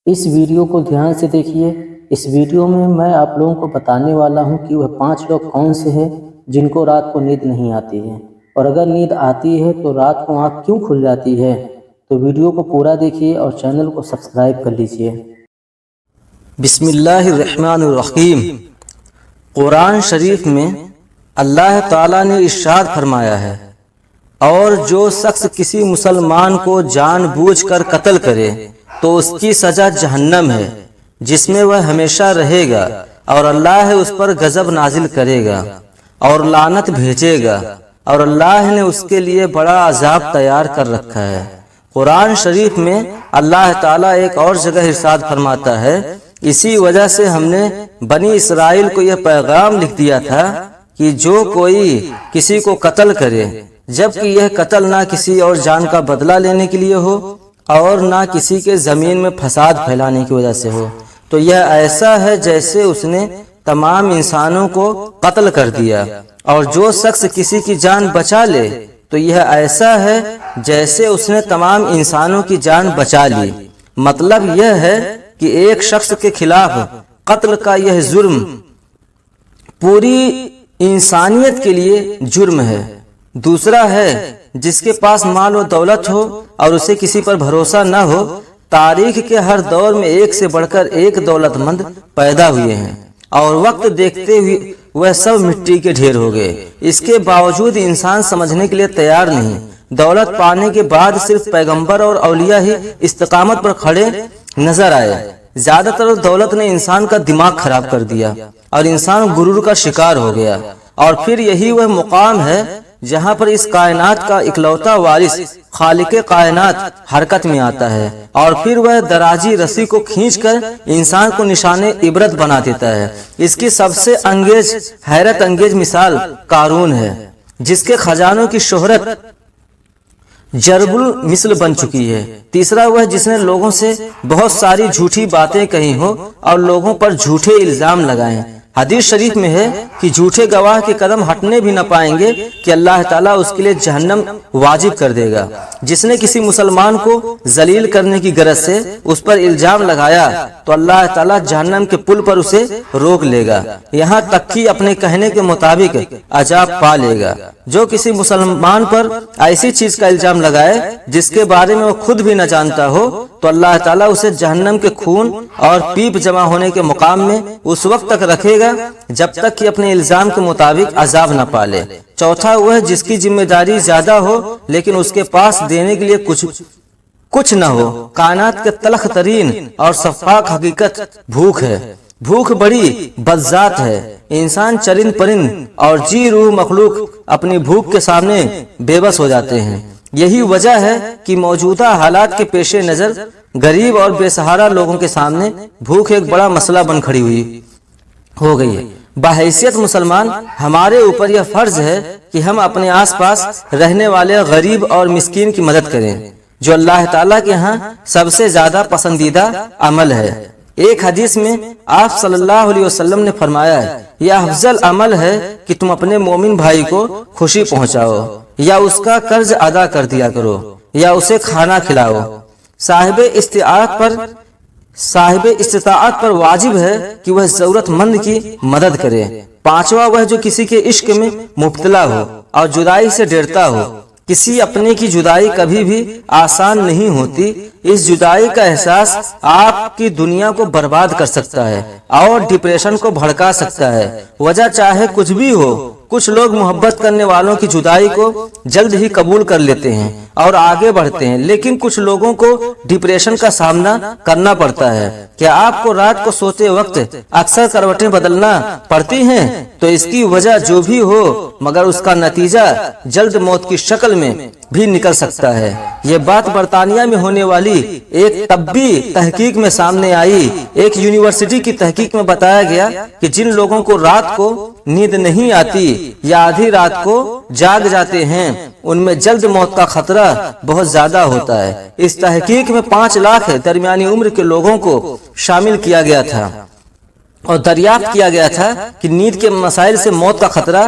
اس video کو دھیان سے دیکھیے۔ اس ویڈیو میں میں آپ لوگوں کو بتانے والا ہوں کہ وہ 5 لوگ کون سے ہیں جن کو رات کو نیند نہیں آتی ہے، اور اگر نیند آتی ہے تو رات کو آنکھ کیوں کھل جاتی ہے۔ تو ویڈیو کو پورا دیکھیے اور چینل کو سبسکرائب کر لیجیے۔ بسم اللہ الرحمن الرحیم۔ قرآن شریف میں اللہ تعالیٰ نے ارشاد فرمایا ہے، اور جو شخص کسی مسلمان کو جان بوجھ کر قتل کرے تو اس کی سزا جہنم ہے، جس میں وہ ہمیشہ رہے گا، اور اللہ اس پر غضب نازل کرے گا اور لعنت بھیجے گا، اور اللہ نے اس کے لیے بڑا عذاب تیار کر رکھا ہے۔ قرآن شریف میں اللہ تعالیٰ ایک اور جگہ ارشاد فرماتا ہے، اسی وجہ سے ہم نے بنی اسرائیل کو یہ پیغام لکھ دیا تھا کہ جو کوئی کسی کو قتل کرے، جبکہ یہ قتل نہ کسی اور جان کا بدلہ لینے کے لیے ہو اور نہ کسی کے زمین میں فساد پھیلانے کی وجہ سے ہو، تو یہ ایسا ہے جیسے اس نے تمام انسانوں کو قتل کر دیا، اور جو شخص کسی کی جان بچا لے تو یہ ایسا ہے جیسے اس نے تمام انسانوں کی جان بچا لی۔ مطلب یہ ہے کہ ایک شخص کے خلاف قتل کا یہ جرم پوری انسانیت کے لیے جرم ہے۔ دوسرا ہے جس کے پاس مال و دولت ہو اور اسے کسی پر بھروسہ نہ ہو۔ تاریخ کے ہر دور میں ایک سے بڑھ کر ایک دولت مند پیدا ہوئے ہیں، اور وقت دیکھتے ہوئے وہ سب مٹی کے ڈھیر ہو گئے۔ اس کے باوجود انسان سمجھنے کے لیے تیار نہیں۔ دولت پانے کے بعد صرف پیغمبر اور اولیاء ہی استقامت پر کھڑے نظر آئے۔ زیادہ تر دولت نے انسان کا دماغ خراب کر دیا اور انسان غرور کا شکار ہو گیا، اور پھر یہی وہ مقام ہے جہاں پر اس کائنات کا اکلوتا وارث خالق کائنات حرکت میں آتا ہے، اور پھر وہ دراجی رسی کو کھینچ کر انسان کو نشان عبرت بنا دیتا ہے۔ اس کی سب سے حیرت انگیز مثال قارون ہے، جس کے خزانوں کی شہرت جرب المثل بن چکی ہے۔ تیسرا وہ جس نے لوگوں سے بہت ساری جھوٹی باتیں کہی ہوں اور لوگوں پر جھوٹے الزام لگائیں۔ حدیث شریف میں ہے کہ جھوٹے گواہ کے قدم ہٹنے بھی نہ پائیں گے کہ اللہ تعالیٰ اس کے لیے جہنم واجب کر دے گا۔ جس نے کسی مسلمان کو ذلیل کرنے کی غرض سے اس پر الزام لگایا تو اللہ تعالیٰ جہنم کے پل پر اسے روک لے گا، یہاں تک کہ اپنے کہنے کے مطابق عذاب پا لے گا۔ جو کسی مسلمان پر ایسی چیز کا الزام لگائے جس کے بارے میں وہ خود بھی نہ جانتا ہو تو اللہ تعالیٰ اسے جہنم کے خون اور پیپ جمع ہونے کے مقام میں اس وقت تک رکھے گا جب تک کہ اپنے الزام کے مطابق عذاب نہ پالے۔ چوتھا وہ ہے جس کی ذمہ داری زیادہ ہو لیکن اس کے پاس دینے کے لیے کچھ نہ ہو۔ کائنات کے تلخ ترین اور شفاف حقیقت بھوک ہے۔ بھوک بڑی بدذات ہے۔ انسان چرند پرند اور جی روح مخلوق اپنی بھوک کے سامنے بے بس ہو جاتے ہیں۔ یہی وجہ ہے کہ موجودہ حالات کے پیش نظر غریب اور بے سہارا لوگوں کے سامنے بھوک ایک بڑا مسئلہ بن کھڑی ہو گئی ہے۔ بحیثیت مسلمان ہمارے اوپر یہ فرض ہے کہ ہم اپنے آس پاس رہنے والے غریب اور مسکین کی مدد کریں، جو اللہ تعالیٰ کے ہاں سب سے زیادہ پسندیدہ عمل ہے۔ ایک حدیث میں آپ صلی اللہ علیہ وسلم نے فرمایا ہے، یہ افضل عمل ہے کہ تم اپنے مومن بھائی کو خوشی پہنچاؤ، یا اس کا قرض ادا کر دیا کرو، یا اسے کھانا کھلاؤ۔ صاحب استطاعت پر واجب ہے کہ وہ ضرورت مند کی مدد کرے۔ پانچواں وہ جو کسی کے عشق میں مبتلا ہو اور جدائی سے ڈرتا ہو۔ کسی اپنے کی جدائی کبھی بھی آسان نہیں ہوتی۔ اس جدائی کا احساس آپ کی دنیا کو برباد کر سکتا ہے اور ڈپریشن کو بھڑکا سکتا ہے۔ وجہ چاہے کچھ بھی ہو، کچھ لوگ محبت کرنے والوں کی جدائی کو جلد ہی قبول کر لیتے ہیں اور آگے بڑھتے ہیں، لیکن کچھ لوگوں کو ڈپریشن کا سامنا کرنا پڑتا ہے۔ کیا آپ کو رات کو سوتے وقت اکثر کروٹیں بدلنا پڑتی ہیں؟ تو اس کی وجہ جو بھی ہو مگر اس کا نتیجہ جلد موت کی شکل میں بھی نکل سکتا ہے۔ یہ بات برطانیہ میں ہونے والی ایک طبی تحقیق میں سامنے آئی۔ ایک یونیورسٹی کی تحقیق میں بتایا گیا کہ جن لوگوں کو رات کو نیند نہیں آتی یا آدھی رات کو جاگ جاتے ہیں، ان میں جلد موت کا خطرہ بہت زیادہ ہوتا ہے۔ اس تحقیق میں 5 لاکھ درمیانی عمر کے لوگوں کو شامل کیا گیا تھا اور دریافت کیا گیا تھا کہ نیند کے مسائل سے موت کا خطرہ